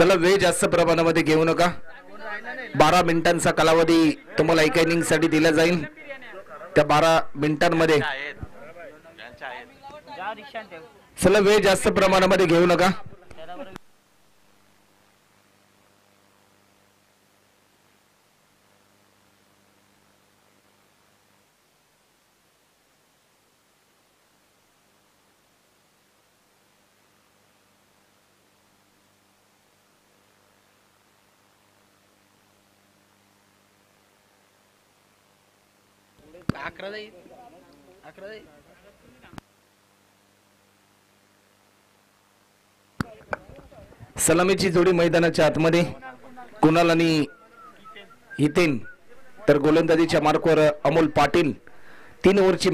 चला वेळ जास्त प्रमाणामध्ये घेऊ नका. 12 मिनिटांचा कालावधी तुम्हाला एका इनिंग साठी दिला जाईल. त्या 12 मिनिटांमध्ये चला वेळ जास्त प्रमाणामध्ये घेऊ नका. सलामीची जोडी मैदानाच्या आतमध्ये कुणाल आणि हितेन, तर गोलंदाजीच्या मार्कवर अमोल पाटील. 3 ओव्हरची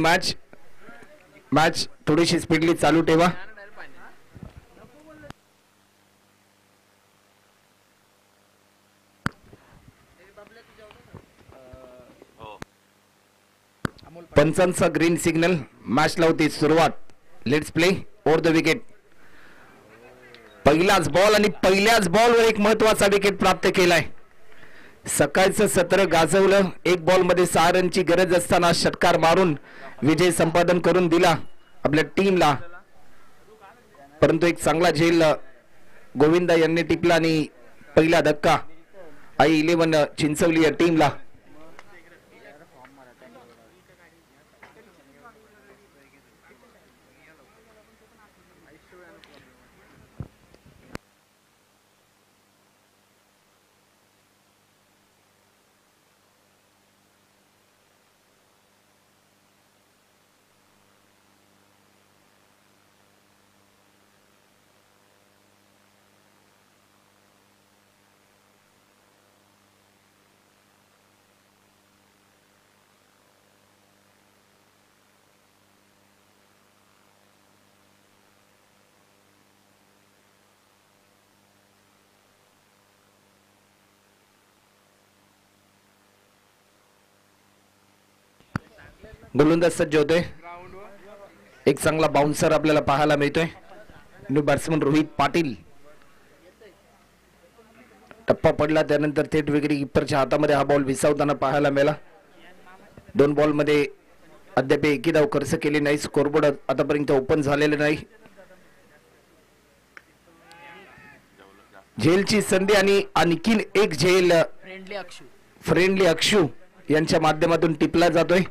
मॅच थोडीशी स्पीडली चालू ठेवा. पंचांचा ग्रीन सिग्नल. मॅच लावते सुरुवात. Let's play over the wicket. पहिलाच बॉल आणि पहिल्याच बॉलवर एक महत्वाचा विकेट प्राप्त केलाय. सकाळचं सत्र गाजवलं. 1 बॉल मध्ये 6 रनची गरज असताना षटकार मारून विजय संपादन करून दिला आपल्या टीमला. परंतु एक चांगला झेल गोविंदा यांनी टिपला आणि पहिला धक्का आई 11 चिंचवली या टीमला. गोलंदाज सज्ज होते. एक चांगला बाउन्सर आपल्याला पाहायला मिळतोय. New batsman Rohit Patil. टप्पा पडला त्यानंतर थेट विकेट कीपरच्या हातामध्ये हा बॉल विसावताना पाहायला मिळाला. 2 बॉल मध्ये अद्याप एकही धाव खर्च केली नाही. स्कोरबोर्ड आतापर्यंत ओपन झालेले नाही. झेलची संधी आणि आणखीन एक झेल फ्रेंडली अक्षू यांच्या माध्यमातून टिपला जातोय.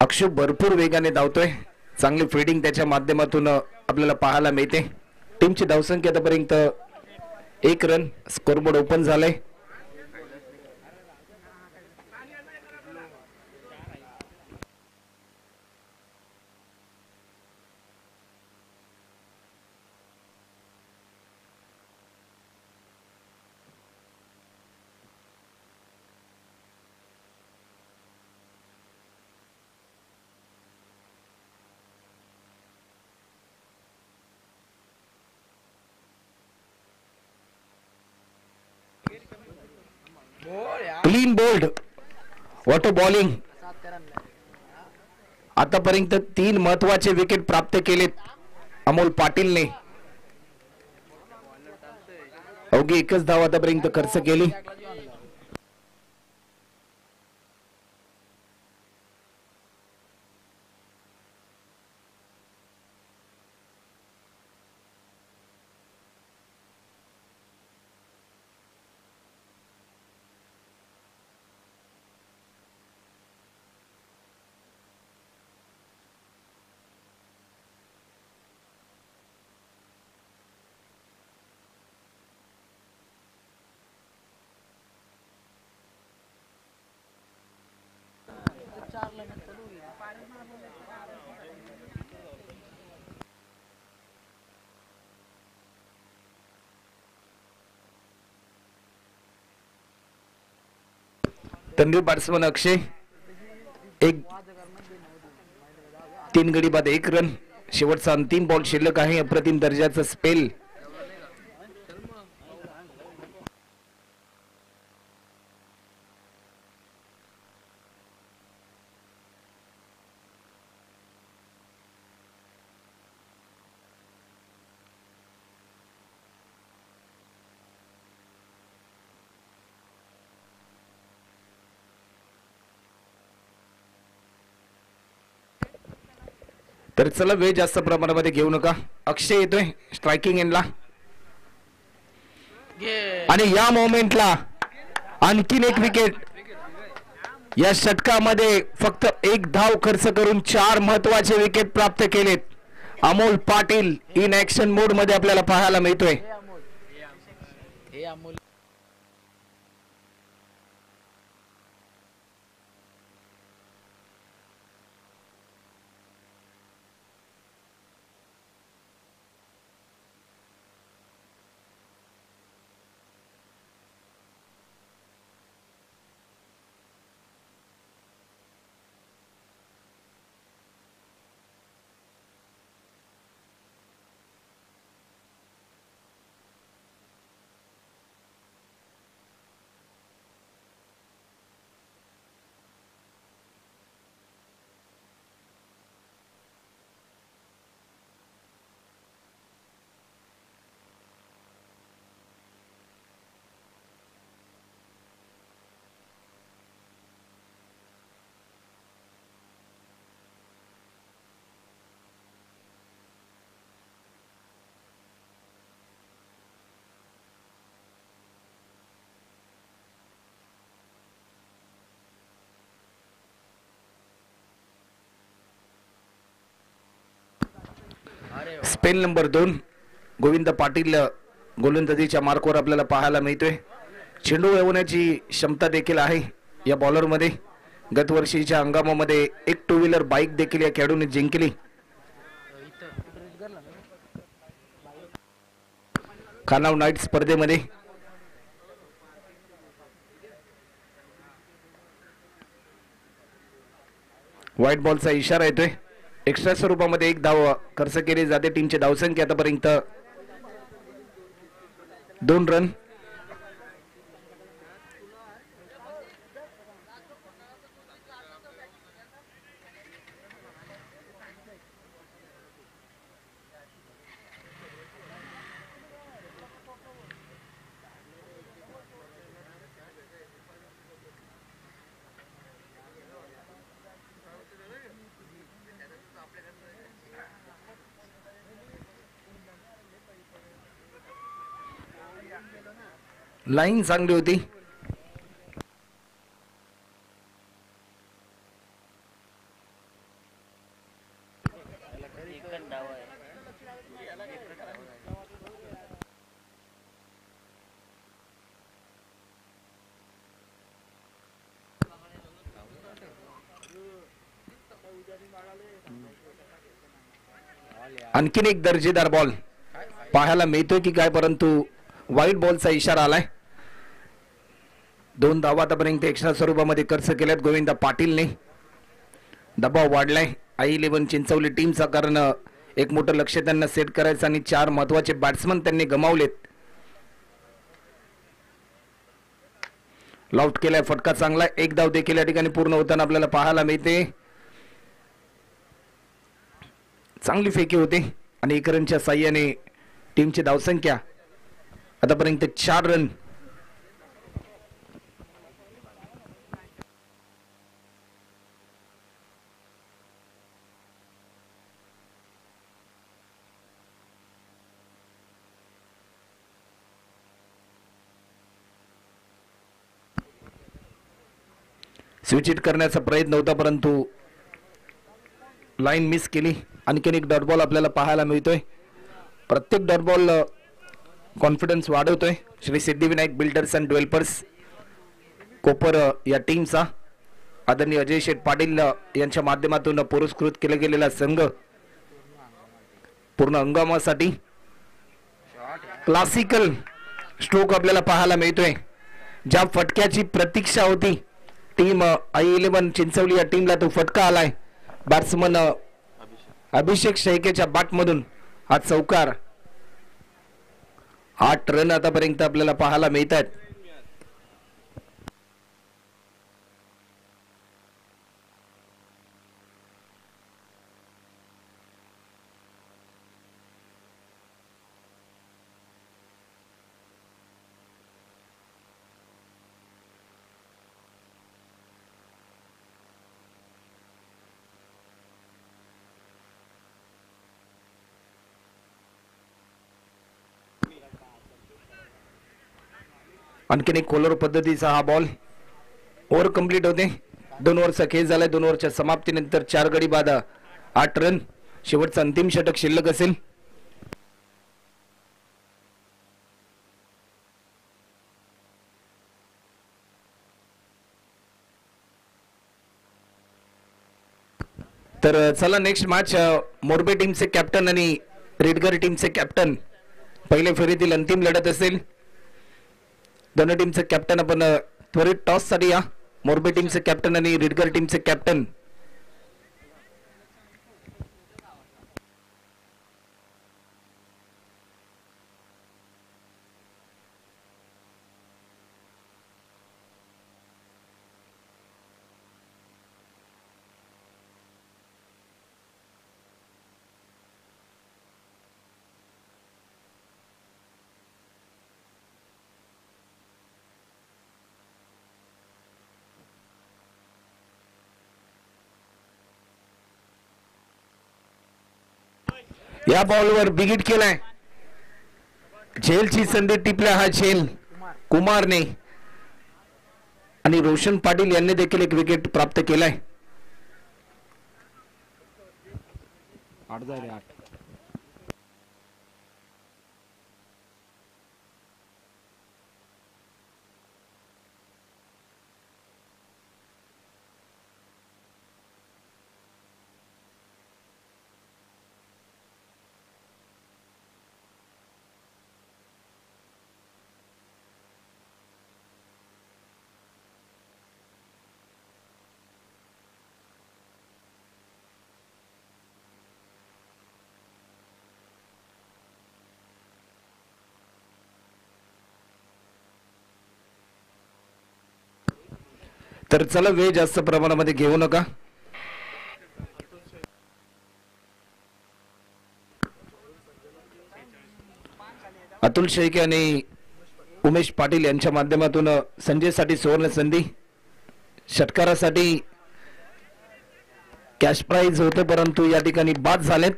अक्षु भरपूर वेगाने धावतोय. चांगली फिल्डिंग त्याच्या माध्यमातून आपल्याला पाहायला मिळते. टीमची धावसंख्या आतापर्यंत 1 रन. स्कोरबोर्ड ओपन झालाय. Clean bowled. What a bowling. आतापर्यंत 3 महत्वाचे विकेट प्राप्त केलेत अमोल पाटीलने. अवघी एकच धाव आतापर्यंत खर्च केली. तंडू बॅट्समन अक्षय, एक 3 गडी बाद 1 रन. शेवटचा अंतिम बॉल शिल्लक आहे. अप्रतिम दर्जाचा स्पेल. तर चला वेळ जास्त प्रमाणामध्ये घेऊ नका. अक्षय येतोय स्ट्रायकिंग एंडला आणि या मोमेंटला आणखीन एक विकेट. या षटकामध्ये फक्त 1 धाव खर्च करून 4 महत्वाचे विकेट प्राप्त केलेत. अमोल पाटील इन ऍक्शन मोड मध्ये आपल्याला पाहायला मिळतोय. स्पेल नंबर 2 गोविंद पाटील गोलंदाजीच्या मार्कवर आपल्याला पाहायला मिळतोय. चेंडू वळवण्याची क्षमता देखील आहे या बॉलर मध्ये. गत वर्षीच्या हंगामामध्ये एक 2 व्हीलर बाईक देखील या खेळाडूने जिंकली. खानाव नाईट स्पर्धेमध्ये व्हाईट बॉलचा इशारा येतोय. एक्स्ट्रा स्वरूपामध्ये 1 धाव खर्च केली जाते. टीमची धावसंख्या आतापर्यंत 2 रन. लाईन चांगली होती. आणखीन एक दर्जेदार बॉल पाहायला मिळतोय की काय, परंतु व्हाईट बॉलचा इशारा आलाय. 2 धावा आतापर्यंत एक्स्ट्रा स्वरूपामध्ये खर्च केल्यात गोविंद पाटीलने. दबाव वाढलाय I11 चिंचवली टीमचा, कारण एक मोठं लक्ष त्यांना सेट करायचं आणि 4 महत्वाचे बॅट्समन त्यांनी गमावलेत. लॉफ्ट केलाय, फटका चांगला. 1 धाव देखील या ठिकाणी पूर्ण होताना आपल्याला पाहायला मिळते. चांगली फेकी होते आणि 1 रनच्या साह्याने टीमची धावसंख्या आतापर्यंत 4 रन. स्विच हिट करण्याचा प्रयत्न होता परंतु लाईन मिस केली. आणखीन एक डॉट बॉल आपल्याला पाहायला मिळतोय. प्रत्येक डॉट बॉल कॉन्फिडन्स वाढवतोय Shri Siddhivinayak builders and developers Kopar या टीमचा. आदरणीय अजय शेठ पाटील यांच्या माध्यमातून पुरस्कृत केला गेलेला संघ पूर्ण हंगामासाठी क्लासिकल स्ट्रोक आपल्याला पाहायला मिळतोय. ज्या फटक्याची प्रतीक्षा होती टीम I11 चिंचवली या टीमला तो फटका आलाय. बॅट्समन अभिषेक शेळकेच्या बॅटमधून हा चौकार. 8 रन आतापर्यंत आपल्याला पाहायला मिळतात. आणखीन एक कोलर पद्धतीचा हा बॉल. ओव्हर कंप्लीट होते. 2 ओव्हरचा खेळ झालाय. 2 ओव्हरच्या समाप्तीनंतर 4 गडी बाद 8 रन. शेवटचा अंतिम षटक शिल्लक असेल. तर चला नेक्स्ट मॅच मोरबे टीमचे कॅप्टन आणि रेडगर टीमचे कॅप्टन पहिल्या फेरीतील अंतिम लढत असेल. दोन्ही टीमचे कॅप्टन आपण त्वरित टॉस साठी या. मोरबे टीमचे कॅप्टन आणि रेडगर टीमचे कॅप्टन. या बॉलवर बिगिट केलाय. झेलची संधी टिपल्या हा झेल कुमारने आणि रोशन पाटील यांनी देखील एक विकेट प्राप्त केलाय. 8 तर चला वेळ जास्त प्रमाणामध्ये घेऊ नका. अतुल शेळके आणि उमेश पाटील यांच्या माध्यमातून संजयसाठी सुवर्ण संधी. षटकारासाठी कॅश प्राइज होते परंतु या ठिकाणी बाद झालेत.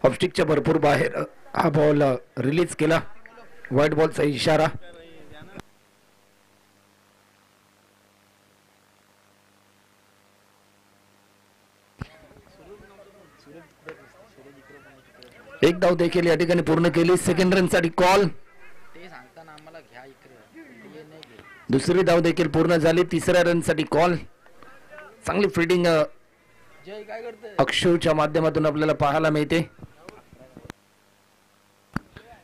ऑफस्टिकच्या भरपूर बाहेर हा बॉल रिलीज केला. व्हाईट बॉलचा इशारा. एक धाव देखील या ठिकाणी पूर्ण केली. सेकंड रन साठी कॉल. दुसरी धाव देखील पूर्ण झाली. तिसऱ्या रन साठी कॉल. चांगली फिल्डिंग अक्षूच्या माध्यमातून आपल्याला पाहायला मिळते.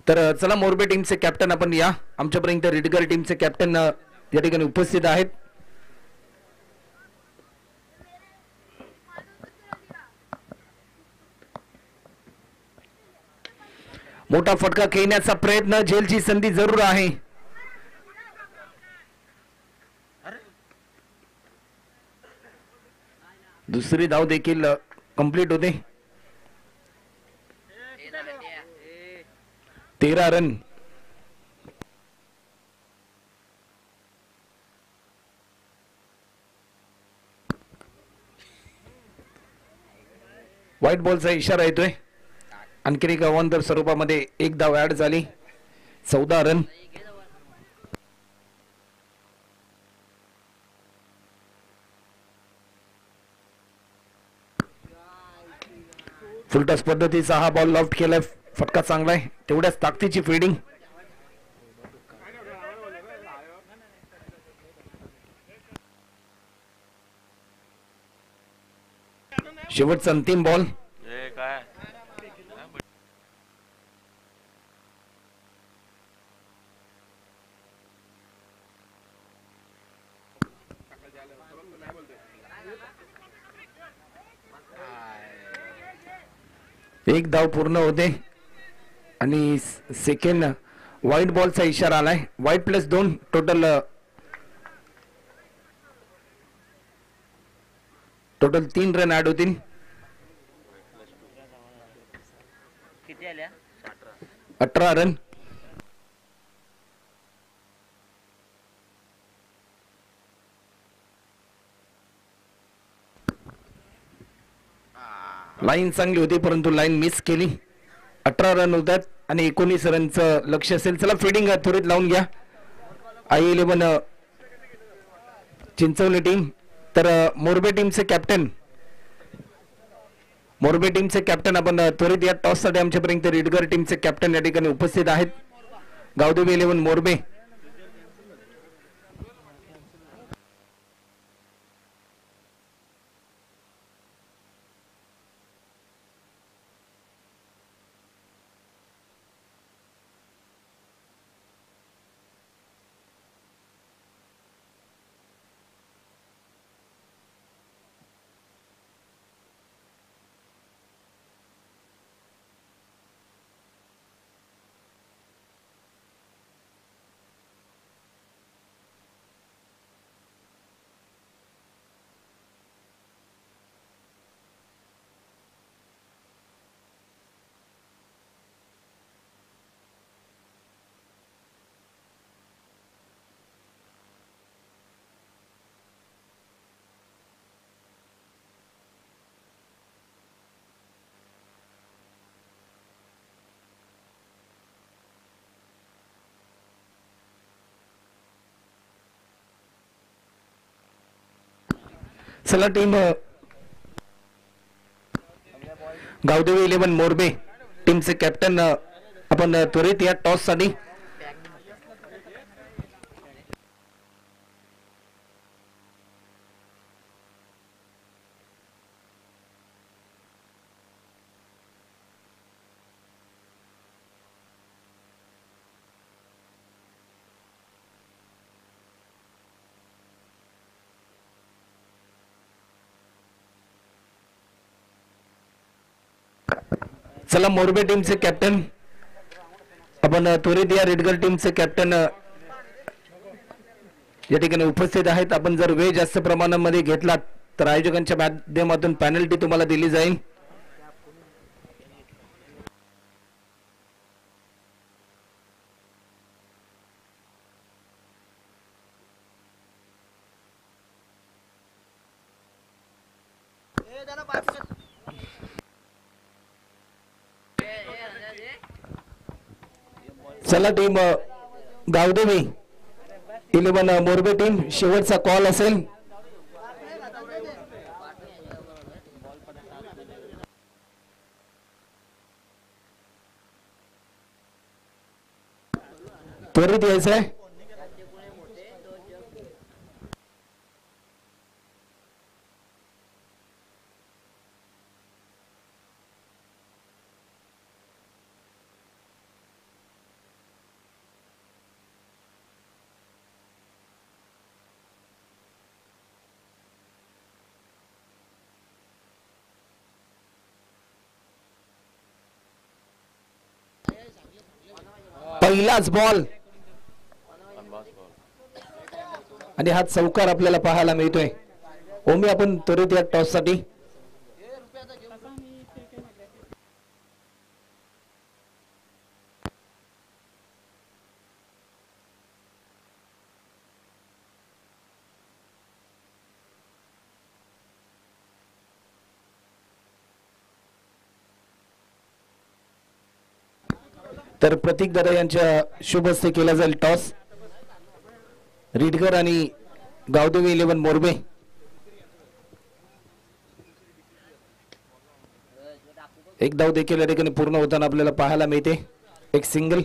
तर चला मोरबे टीमचे कॅप्टन आपण या. आमच्यापर्यंत रेडगर टीमचे कॅप्टन या ठिकाणी उपस्थित आहेत. मोठा फटका खेळण्याचा प्रयत्न. झेलची संधी जरूर आहे. दुसरी धाव देखील कंप्लीट होते. 13 रन. व्हाईट बॉलचा इशारा येतोय. आणखी एक अवांतर स्वरूपामध्ये एक धाव ऍड झाली. 14 रन. फुलटॉस पद्धतीचा हा बॉल लॉफ्ट केलाय. फटका चांगला आहे. तेवढ्याच ताकदीची फिल्डिंग. शेवटचा अंतिम बॉल. एक धाव पूर्ण होते आणि सेकंड व्हाईट बॉलचा इशारा आलाय. White plus 2 total 3 run add होतील. 18 रन. लाईन चांगली होती परंतु लाईन मिस केली. 18 रन होतात आणि 19 रनचं लक्ष असेल. चला फिल्डिंग त्वरित लावून घ्या. I11 Chinchwali team. तर मोरबे टीमचे कॅप्टन आपण त्वरित या टॉस साठी आमच्यापर्यंत रेडगर टीमचे कॅप्टन या ठिकाणी उपस्थित आहेत. गावदेवी 11 मोरबे. चला टीम गावदेवी 11 मोरबे टीमचे कॅप्टन आपण त्वरित या टॉस साठी चला मोरबे टीमचे कॅप्टन आपण त्वरित या रेडगर टीमचे कॅप्टन या ठिकाणी उपस्थित आहेत. आपण जर वेळ जास्त प्रमाणामध्ये घेतला तर आयोजकांच्या माध्यमातून पेनल्टी तुम्हाला दिली जाईल. चला टीम गावदेवी 11 मोरबे टीम शेवटचा कॉल असेल. त्वरित यायचं आहे. पहिलाच बॉल आणि हा चौकार आपल्याला पाहायला मिळतोय. ओमी आपण त्वरित या टॉस साठी. तर प्रतीक दादा यांच्या शुभ हस्ते केला जाईल टॉस. रिडगर आणि गावदेवी 11 मोरबे. एक धाव देखील या ठिकाणी पूर्ण होताना आपल्याला पाहायला मिळते. एक सिंगल.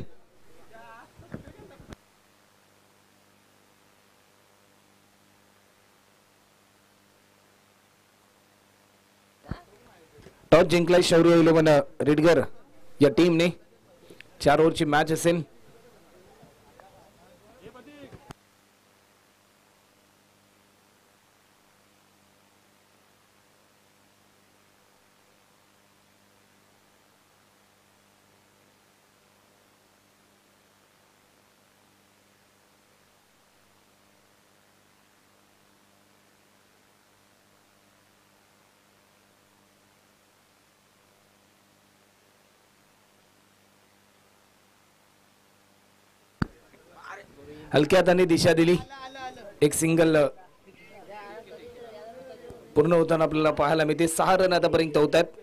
टॉस जिंकलाय शौर्य 11 रिडगर या टीमने. 4 ओव्हरची मॅच असेल. हलक्या हाताने दिशा दिली. एक सिंगल पूर्ण होताना आपल्याला पाहायला मिळते. 6 रन आतापर्यंत होत आहेत.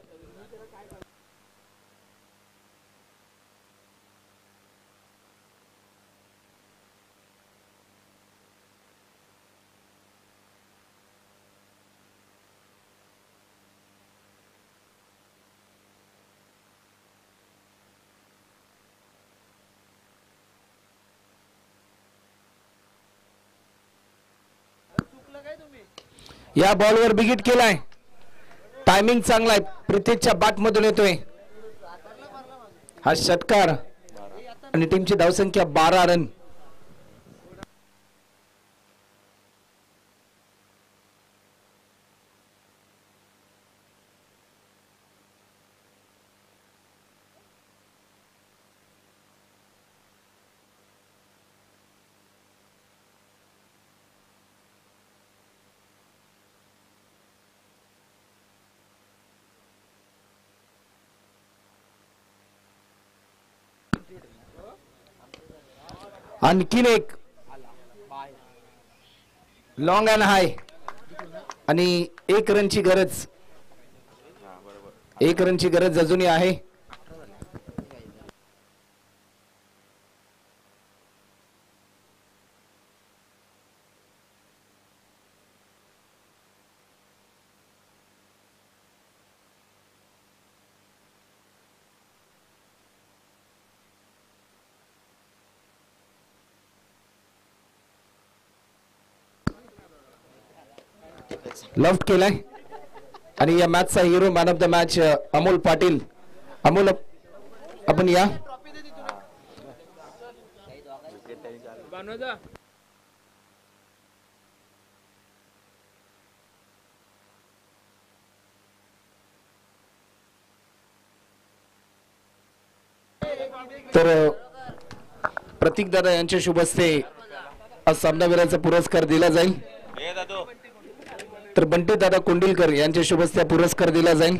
या बॉलवर बिगिट केलाय. टायमिंग चांगला आहे. प्रीतेशच्या बॅट मधून येतोय हा षटकार आणि टीमची धावसंख्या 12 रन. आणखीन एक लॉंग अँड हाय आणि 1 रनची गरज. 1 रनची गरज अजूनही आहे. लफ्ट केलाय आणि या मॅचचा hero man of the match Amol Patil. Amol आपण या. तर प्रतीक दादा यांच्या शुभ हस्ते सामनावीराचा पुरस्कार दिला जाईल. तर बंटी दादा कोंडिलकर यांच्या शुभ हस्ते पुरस्कार दिला जाईल.